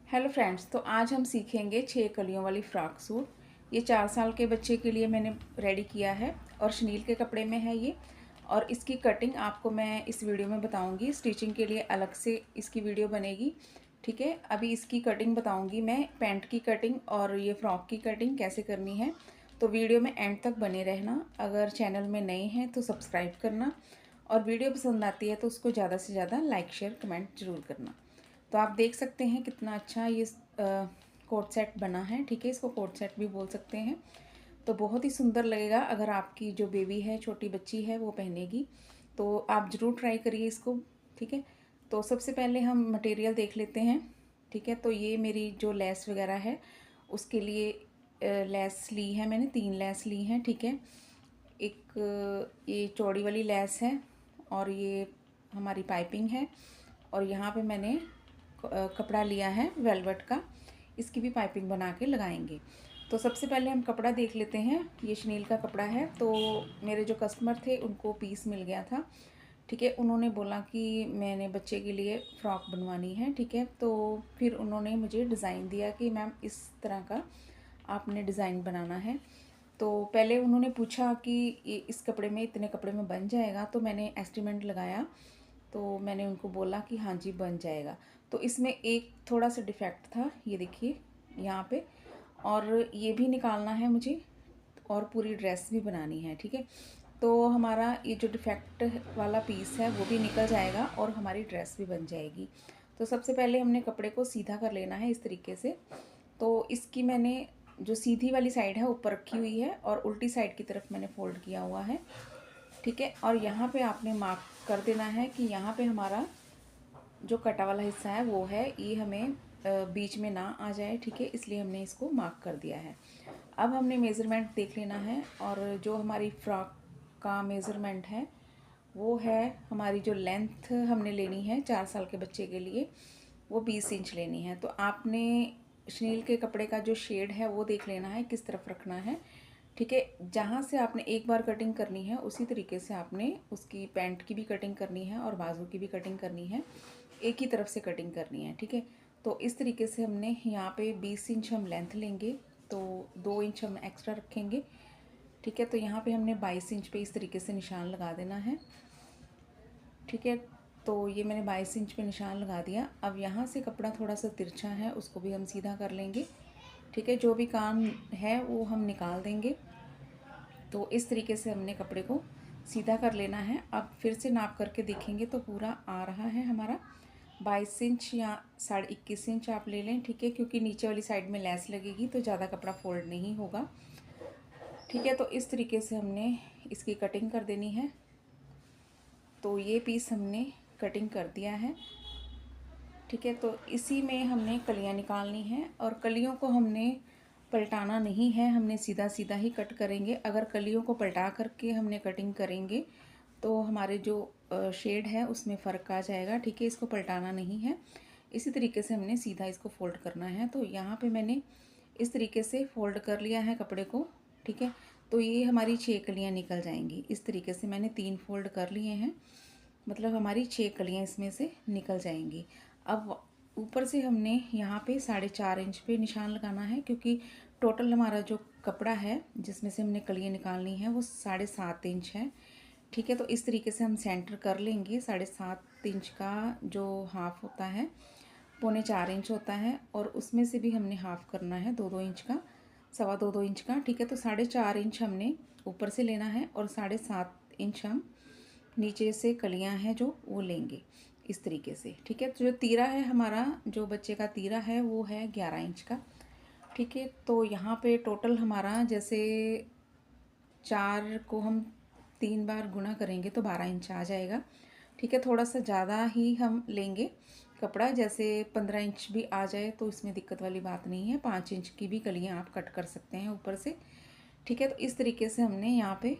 Hello friends, तो आज हम सीखेंगे 6 कलियों वाली फ्रॉक सूट। ये 4 साल के बच्चे के लिए मैंने रेडी किया है और शनील के कपड़े में है ये। और इसकी कटिंग आपको मैं इस वीडियो में बताऊंगी। स्टिचिंग के लिए अलग से इसकी वीडियो बनेगी, ठीक है। अभी इसकी कटिंग बताऊंगी मैं, पैंट की कटिंग और ये फ्रॉक की कटिंग कैसे करनी है। तो वीडियो में एंड तक बने रहना। अगर चैनल में नए हैं तो सब्सक्राइब करना, और वीडियो पसंद आती है तो उसको ज़्यादा से ज़्यादा लाइक शेयर कमेंट ज़रूर करना। तो आप देख सकते हैं कितना अच्छा ये कोट सेट बना है, ठीक है। इसको कोट सेट भी बोल सकते हैं। तो बहुत ही सुंदर लगेगा अगर आपकी जो बेबी है, छोटी बच्ची है, वो पहनेगी। तो आप ज़रूर ट्राई करिए इसको, ठीक है। तो सबसे पहले हम मटेरियल देख लेते हैं, ठीक है। तो ये मेरी जो लेस वगैरह है उसके लिए लेस ली है मैंने, 3 लेस ली हैं, ठीक है। एक ये चौड़ी वाली लेस है, और ये हमारी पाइपिंग है, और यहाँ पे मैंने कपड़ा लिया है वेलवेट का। इसकी भी पाइपिंग बना के लगाएंगे। तो सबसे पहले हम कपड़ा देख लेते हैं। ये शनील का कपड़ा है। तो मेरे जो कस्टमर थे उनको पीस मिल गया था, ठीक है। उन्होंने बोला कि मैंने बच्चे के लिए फ़्रॉक बनवानी है, ठीक है। तो फिर उन्होंने मुझे डिज़ाइन दिया कि मैम इस तरह का आपने डिज़ाइन बनाना है। तो पहले उन्होंने पूछा कि ये इस कपड़े में, इतने कपड़े में बन जाएगा। तो मैंने एस्टिमेट लगाया, तो मैंने उनको बोला कि हाँ जी बन जाएगा। तो इसमें एक थोड़ा सा डिफेक्ट था, ये देखिए यहाँ पे, और ये भी निकालना है मुझे, और पूरी ड्रेस भी बनानी है, ठीक है। तो हमारा ये जो डिफेक्ट वाला पीस है वो भी निकल जाएगा और हमारी ड्रेस भी बन जाएगी। तो सबसे पहले हमने कपड़े को सीधा कर लेना है इस तरीके से। तो इसकी मैंने जो सीधी वाली साइड है ऊपर रखी हुई है, और उल्टी साइड की तरफ मैंने फोल्ड किया हुआ है, ठीक है। और यहाँ पे आपने मार्क कर देना है कि यहाँ पे हमारा जो कटा वाला हिस्सा है वो है, ये हमें बीच में ना आ जाए, ठीक है। इसलिए हमने इसको मार्क कर दिया है। अब हमने मेज़रमेंट देख लेना है, और जो हमारी फ्रॉक का मेज़रमेंट है वो है, हमारी जो लेंथ हमने लेनी है 4 साल के बच्चे के लिए, वो 20 इंच लेनी है। तो आपने शनील के कपड़े का जो शेड है वो देख लेना है किस तरफ रखना है, ठीक है। जहाँ से आपने एक बार कटिंग करनी है उसी तरीके से आपने उसकी पैंट की भी कटिंग करनी है और बाजू की भी कटिंग करनी है। एक ही तरफ से कटिंग करनी है, ठीक है। तो इस तरीके से हमने यहाँ पे 20 इंच हम लेंथ लेंगे, तो 2 इंच हम एक्स्ट्रा रखेंगे, ठीक है। तो यहाँ पे हमने 22 इंच पे इस तरीके से निशान लगा देना है, ठीक है। तो ये मैंने 22 इंच पे निशान लगा दिया। अब यहाँ से कपड़ा थोड़ा सा तिरछा है, उसको भी हम सीधा कर लेंगे, ठीक है। जो भी काम है वो हम निकाल देंगे। तो इस तरीके से हमने कपड़े को सीधा कर लेना है। अब फिर से नाप करके देखेंगे तो पूरा आ रहा है हमारा 22 इंच या 21.5 इंच आप ले लें, ठीक है। क्योंकि नीचे वाली साइड में लेस लगेगी तो ज़्यादा कपड़ा फोल्ड नहीं होगा, ठीक है। तो इस तरीके से हमने इसकी कटिंग कर देनी है। तो ये पीस हमने कटिंग कर दिया है, ठीक है। तो इसी में हमने कलियां निकालनी है, और कलियों को हमने पलटाना नहीं है, हमने सीधा सीधा ही कट करेंगे। अगर कलियों को पलटा करके हमने कटिंग करेंगे तो हमारे जो शेड है उसमें फ़र्क आ जाएगा, ठीक है। इसको पलटाना नहीं है, इसी तरीके से हमने सीधा इसको फोल्ड करना है। तो यहाँ पे मैंने इस तरीके से फोल्ड कर लिया है कपड़े को, ठीक है। तो ये हमारी 6 कलियाँ निकल जाएंगी। इस तरीके से मैंने 3 फोल्ड कर लिए हैं, मतलब हमारी 6 कलियाँ इसमें से निकल जाएंगी। अब ऊपर से हमने यहाँ पे 4.5 इंच पे निशान लगाना है, क्योंकि टोटल हमारा जो कपड़ा है जिसमें से हमने कलियाँ निकालनी है वो 7.5 इंच है, ठीक है। तो इस तरीके से हम सेंटर कर लेंगे। 7.5 इंच का जो हाफ होता है 3.25 इंच होता है, और उसमें से भी हमने हाफ करना है 2-2 इंच का, 2.25-2 इंच का, ठीक है। तो 4.5 इंच हमने ऊपर से लेना है, और 7.5 इंच हम नीचे से कलियां हैं जो वो लेंगे इस तरीके से, ठीक है। तो जो तीरा है हमारा, जो बच्चे का तीरा है वो है 11 इंच का, ठीक है। तो यहाँ पे टोटल हमारा, जैसे 4 को हम 3 बार गुणा करेंगे तो 12 इंच आ जाएगा, ठीक है। थोड़ा सा ज़्यादा ही हम लेंगे कपड़ा, जैसे 15 इंच भी आ जाए तो इसमें दिक्कत वाली बात नहीं है। 5 इंच की भी कलियाँ आप कट कर सकते हैं ऊपर से, ठीक है। तो इस तरीके से हमने यहाँ पे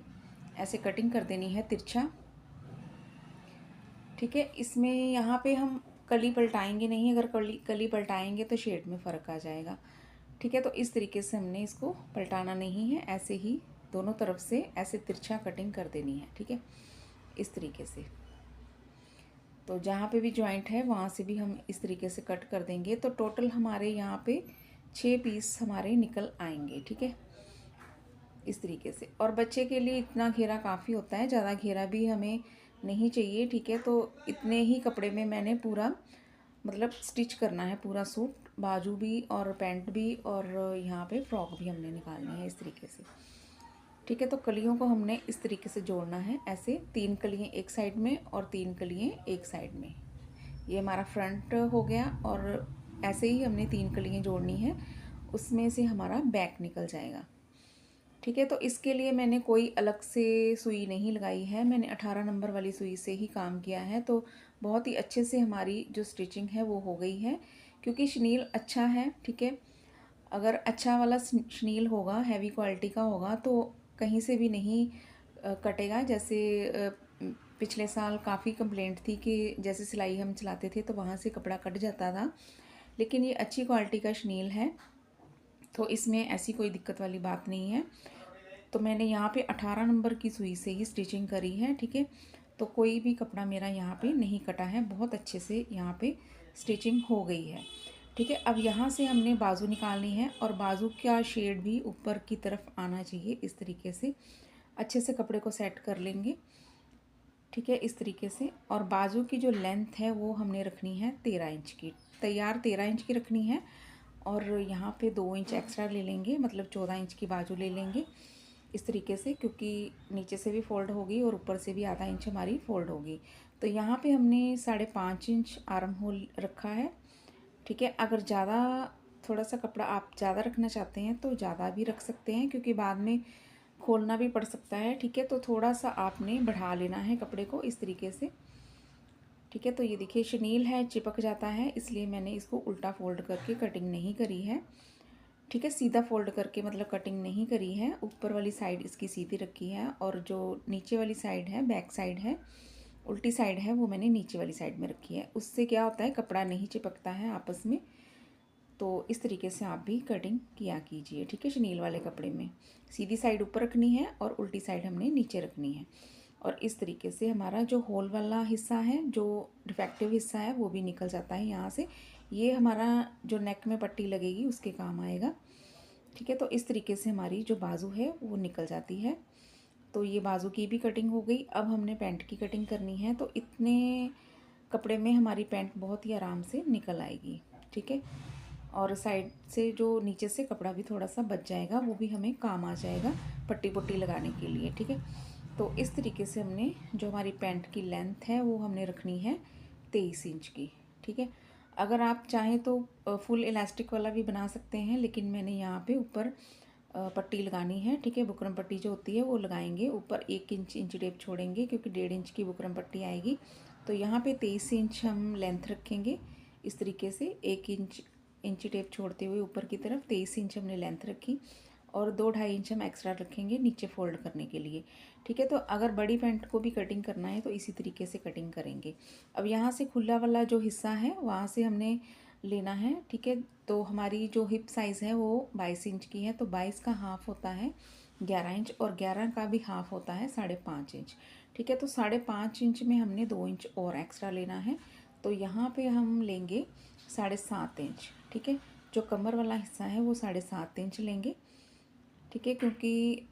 ऐसे कटिंग कर देनी है तिरछा, ठीक है। इसमें यहाँ पे हम कली पलटाएंगे नहीं, अगर कली पलटाएंगे तो शेड में फ़र्क आ जाएगा, ठीक है। तो इस तरीके से हमने इसको पलटाना नहीं है, ऐसे ही दोनों तरफ से ऐसे तिरछा कटिंग कर देनी है, ठीक है, इस तरीके से। तो जहाँ पे भी जॉइंट है वहाँ से भी हम इस तरीके से कट कर देंगे। तो टोटल हमारे यहाँ पे 6 पीस हमारे निकल आएंगे, ठीक है, इस तरीके से। और बच्चे के लिए इतना घेरा काफ़ी होता है, ज़्यादा घेरा भी हमें नहीं चाहिए, ठीक है। तो इतने ही कपड़े में मैंने पूरा मतलब स्टिच करना है पूरा सूट, बाजू भी और पैंट भी, और यहाँ पे फ्रॉक भी हमने निकालनी है इस तरीके से, ठीक है। तो कलियों को हमने इस तरीके से जोड़ना है, ऐसे 3 कलियाँ एक साइड में और 3 कलियाँ एक साइड में। ये हमारा फ्रंट हो गया, और ऐसे ही हमने 3 कलियाँ जोड़नी है, उसमें से हमारा बैक निकल जाएगा, ठीक है। तो इसके लिए मैंने कोई अलग से सुई नहीं लगाई है, मैंने 18 नंबर वाली सुई से ही काम किया है। तो बहुत ही अच्छे से हमारी जो स्टिचिंग है वो हो गई है, क्योंकि शनील अच्छा है, ठीक है। अगर अच्छा वाला शनील होगा, हैवी क्वालिटी का होगा, तो कहीं से भी नहीं कटेगा। जैसे पिछले साल काफ़ी कंप्लेंट थी कि जैसे सिलाई हम चलाते थे तो वहाँ से कपड़ा कट जाता था, लेकिन ये अच्छी क्वालिटी का शनील है, तो इसमें ऐसी कोई दिक्कत वाली बात नहीं है। तो मैंने यहाँ पे 18 नंबर की सुई से ही स्टिचिंग करी है, ठीक है। तो कोई भी कपड़ा मेरा यहाँ पे नहीं कटा है, बहुत अच्छे से यहाँ पे स्टिचिंग हो गई है, ठीक है। अब यहाँ से हमने बाजू निकालनी है, और बाजू का शेड भी ऊपर की तरफ आना चाहिए, इस तरीके से अच्छे से कपड़े को सेट कर लेंगे, ठीक है, इस तरीके से। और बाजू की जो लेंथ है वो हमने रखनी है 13 इंच की, तैयार 13 इंच की रखनी है। और यहाँ पे 2 इंच एक्स्ट्रा ले लेंगे, मतलब 14 इंच की बाजू ले लेंगे इस तरीके से, क्योंकि नीचे से भी फोल्ड होगी और ऊपर से भी आधा इंच हमारी फोल्ड होगी। तो यहाँ पे हमने 5.5 इंच आर्म होल रखा है, ठीक है। अगर ज़्यादा थोड़ा सा कपड़ा आप ज़्यादा रखना चाहते हैं तो ज़्यादा भी रख सकते हैं, क्योंकि बाद में खोलना भी पड़ सकता है, ठीक है। तो थोड़ा सा आपने बढ़ा लेना है कपड़े को इस तरीके से, ठीक है। तो ये देखिए शनील है, चिपक जाता है, इसलिए मैंने इसको उल्टा फोल्ड करके कटिंग नहीं करी है, ठीक है। सीधा फोल्ड करके मतलब कटिंग नहीं करी है, ऊपर वाली साइड इसकी सीधी रखी है, और जो नीचे वाली साइड है, बैक साइड है, उल्टी साइड है, वो मैंने नीचे वाली साइड में रखी है। उससे क्या होता है, कपड़ा नहीं चिपकता है आपस में। तो इस तरीके से आप भी कटिंग किया कीजिए, ठीक है। शनील वाले कपड़े में सीधी साइड ऊपर रखनी है और उल्टी साइड हमने नीचे रखनी है। और इस तरीके से हमारा जो होल वाला हिस्सा है, जो डिफेक्टिव हिस्सा है, वो भी निकल जाता है यहाँ से। ये हमारा जो नेक में पट्टी लगेगी उसके काम आएगा, ठीक है। तो इस तरीके से हमारी जो बाजू है वो निकल जाती है। तो ये बाजू की भी कटिंग हो गई। अब हमने पैंट की कटिंग करनी है, तो इतने कपड़े में हमारी पैंट बहुत ही आराम से निकल आएगी, ठीक है। और साइड से जो नीचे से कपड़ा भी थोड़ा सा बच जाएगा, वो भी हमें काम आ जाएगा पट्टी पुट्टी लगाने के लिए, ठीक है। तो इस तरीके से हमने जो हमारी पैंट की लेंथ है वो हमने रखनी है 23 इंच की, ठीक है। अगर आप चाहें तो फुल इलास्टिक वाला भी बना सकते हैं, लेकिन मैंने यहाँ पे ऊपर पट्टी लगानी है, ठीक है। बुकरम पट्टी जो होती है वो लगाएंगे, ऊपर 1 इंच इंची टेप छोड़ेंगे, क्योंकि 1.5 इंच की बुकरम पट्टी आएगी। तो यहाँ पे 23 इंच हम लेंथ रखेंगे इस तरीके से, 1 इंच इंची टेप छोड़ते हुए ऊपर की तरफ 23 इंच हमने लेंथ रखी, और 2-2.5 इंच हम एक्स्ट्रा रखेंगे नीचे फोल्ड करने के लिए, ठीक है। तो अगर बड़ी पैंट को भी कटिंग करना है तो इसी तरीके से कटिंग करेंगे। अब यहाँ से खुला वाला जो हिस्सा है वहाँ से हमने लेना है, ठीक है। तो हमारी जो हिप साइज़ है वो 22 इंच की है, तो 22 का हाफ़ होता है 11 इंच, और 11 का भी हाफ़ होता है 5.5 इंच, ठीक है। तो 5.5 इंच में हमने 2 इंच और एक्स्ट्रा लेना है। तो यहाँ पे हम लेंगे 7.5 इंच, ठीक है। जो कमर वाला हिस्सा है वो 7.5 इंच लेंगे, ठीक है, क्योंकि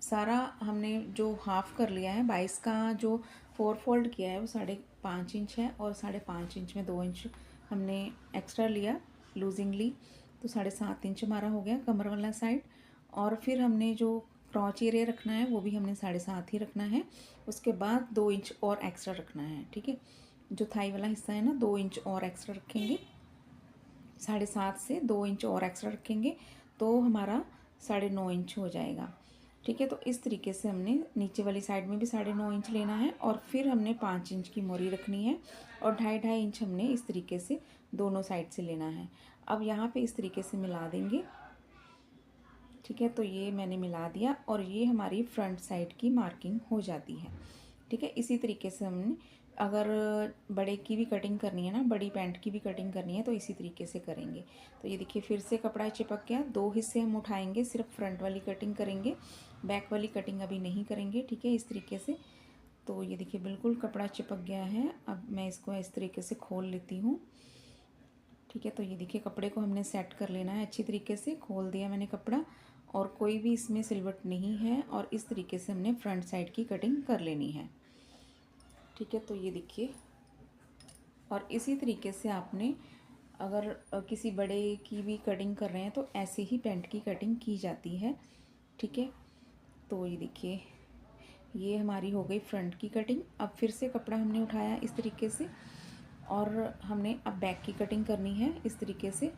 सारा हमने जो हाफ़ कर लिया है 22 का, जो 4 फोल्ड किया है वो 5.5 इंच है, और 5.5 इंच में 2 इंच हमने एक्स्ट्रा लिया लूजिंगली, तो 7.5 इंच हमारा हो गया कमर वाला साइड। और फिर हमने जो क्रॉच एरिया रखना है वो भी हमने 7.5 ही रखना है, उसके बाद 2 इंच और एक्स्ट्रा रखना है, ठीक है। जो थाई वाला हिस्सा है ना, 2 इंच और एक्स्ट्रा रखेंगे, 7.5 से 2 इंच और एक्स्ट्रा रखेंगे, तो हमारा 9.5 इंच हो जाएगा, ठीक है। तो इस तरीके से हमने नीचे वाली साइड में भी 9.5 इंच लेना है, और फिर हमने 5 इंच की मोरी रखनी है, और 2.5 इंच हमने इस तरीके से दोनों साइड से लेना है। अब यहाँ पे इस तरीके से मिला देंगे, ठीक है। तो ये मैंने मिला दिया, और ये हमारी फ्रंट साइड की मार्किंग हो जाती है, ठीक है। इसी तरीके से हमने अगर बड़े की भी कटिंग करनी है ना, बड़ी पैंट की भी कटिंग करनी है, तो इसी तरीके से करेंगे। तो ये देखिए फिर से कपड़ा चिपक गया, 2 हिस्से हम उठाएंगे, सिर्फ फ्रंट वाली कटिंग करेंगे, बैक वाली कटिंग अभी नहीं करेंगे, ठीक है, इस तरीके से। तो ये देखिए बिल्कुल कपड़ा चिपक गया है। अब मैं इसको इस तरीके से खोल लेती हूँ। ठीक है, तो ये देखिए कपड़े को हमने सेट कर लेना है अच्छी तरीके से। खोल दिया मैंने कपड़ा और कोई भी इसमें सिलवट नहीं है और इस तरीके से हमने फ्रंट साइड की कटिंग कर लेनी है। ठीक है, तो ये देखिए, और इसी तरीके से आपने अगर किसी बड़े की भी कटिंग कर रहे हैं तो ऐसे ही पैंट की कटिंग की जाती है। ठीक है, तो ये देखिए ये हमारी हो गई फ्रंट की कटिंग। अब फिर से कपड़ा हमने उठाया इस तरीके से और हमने अब बैक की कटिंग करनी है इस तरीके से।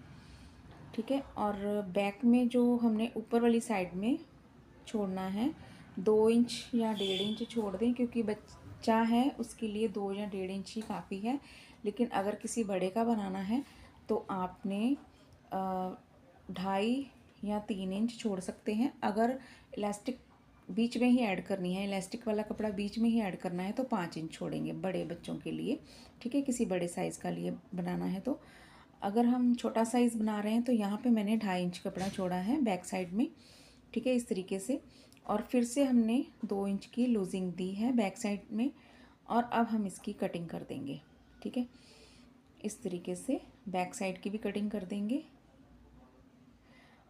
ठीक है, और बैक में जो हमने ऊपर वाली साइड में छोड़ना है 2 इंच या 1.5 इंच छोड़ दें, क्योंकि बच्चा है उसके लिए 2 या 1.5 इंच ही काफ़ी है। लेकिन अगर किसी बड़े का बनाना है तो आपने 2.5 या 3 इंच छोड़ सकते हैं। अगर इलास्टिक बीच में ही ऐड करनी है, इलास्टिक वाला कपड़ा बीच में ही ऐड करना है तो 5 इंच छोड़ेंगे बड़े बच्चों के लिए। ठीक है, किसी बड़े साइज़ का लिए बनाना है तो। अगर हम छोटा साइज़ बना रहे हैं तो यहाँ पे मैंने 2.5 इंच कपड़ा छोड़ा है बैक साइड में। ठीक है, इस तरीके से। और फिर से हमने 2 इंच की लूजिंग दी है बैक साइड में और अब हम इसकी कटिंग कर देंगे। ठीक है, इस तरीके से बैक साइड की भी कटिंग कर देंगे।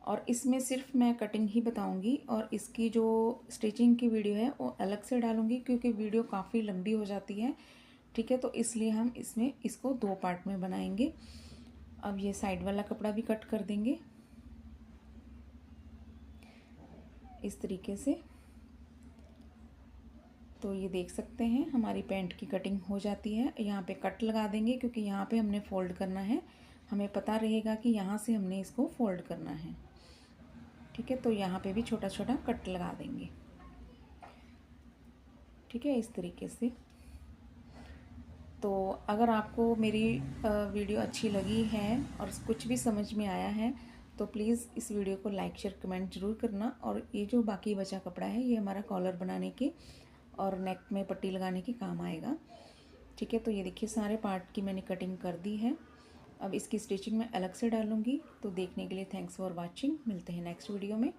और इसमें सिर्फ मैं कटिंग ही बताऊंगी और इसकी जो स्टिचिंग की वीडियो है वो अलग से डालूंगी, क्योंकि वीडियो काफ़ी लंबी हो जाती है। ठीक है, तो इसलिए हम इसमें इसको 2 पार्ट में बनाएंगे। अब ये साइड वाला कपड़ा भी कट कर देंगे इस तरीके से। तो ये देख सकते हैं हमारी पैंट की कटिंग हो जाती है। यहाँ पे कट लगा देंगे क्योंकि यहाँ पे हमने फ़ोल्ड करना है। हमें पता रहेगा कि यहाँ से हमने इसको फ़ोल्ड करना है। ठीक है, तो यहाँ पे भी छोटा छोटा कट लगा देंगे। ठीक है, इस तरीके से। तो अगर आपको मेरी वीडियो अच्छी लगी है और कुछ भी समझ में आया है तो प्लीज़ इस वीडियो को लाइक शेयर कमेंट ज़रूर करना। और ये जो बाकी बचा कपड़ा है ये हमारा कॉलर बनाने के और नेक में पट्टी लगाने के काम आएगा। ठीक है, तो ये देखिए सारे पार्ट की मैंने कटिंग कर दी है। अब इसकी स्टिचिंग मैं अलग से डालूँगी। तो देखने के लिए थैंक्स फॉर वॉचिंग। मिलते हैं नेक्स्ट वीडियो में।